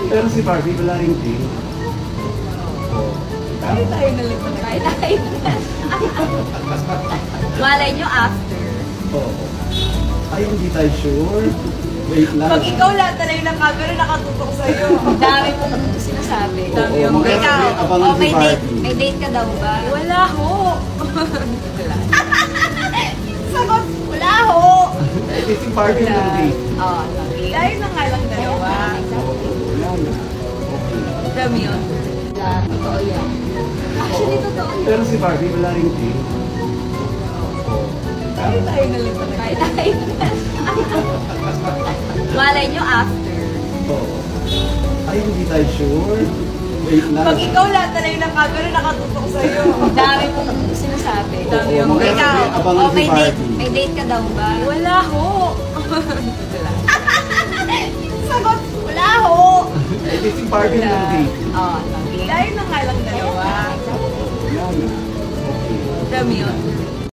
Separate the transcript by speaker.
Speaker 1: Pero si Barbie wala rin din.
Speaker 2: Tayo na lang. Tayo. Malay nyo after.
Speaker 1: Oo. Ay, hindi tayo sure. Wait lang.
Speaker 2: Pag ikaw lahat na lang ng camera nakatutok sa'yo. Ang dami mong sinasabi.
Speaker 1: Oo,
Speaker 2: Ikaw,
Speaker 1: abangan si
Speaker 2: may date,
Speaker 1: Barbie.
Speaker 2: may date ka daw ba? Wala ho. Wala. Sagot, wala ho.
Speaker 1: Eh, si Barbie ng date.
Speaker 2: Oo, sabi. Tayo na nga lang dalawa.
Speaker 1: Oo, wala na. Okay.
Speaker 2: Alam mo yun? Totoo yan. Actually, totoo yan.
Speaker 1: Pero si Barbie wala rin din.
Speaker 2: Tayo na lang. Tayo. Malay nyo after.
Speaker 1: Oo. Ay, hindi tayo sure. Wait lang.
Speaker 2: Pag ikaw lahat na lang ng camera nakatutok sa'yo. Ang dami mong sinasabi.
Speaker 1: Oo, abangan si
Speaker 2: may date,
Speaker 1: Barbie.
Speaker 2: may date ka daw ba? Wala ho. Wala. Sagot, wala ho.
Speaker 1: Eh, si Barbie ng date.
Speaker 2: Oo, sabi. Tayo na nga lang dalawa.
Speaker 1: Wala na. Okay.
Speaker 2: Alam mo yun?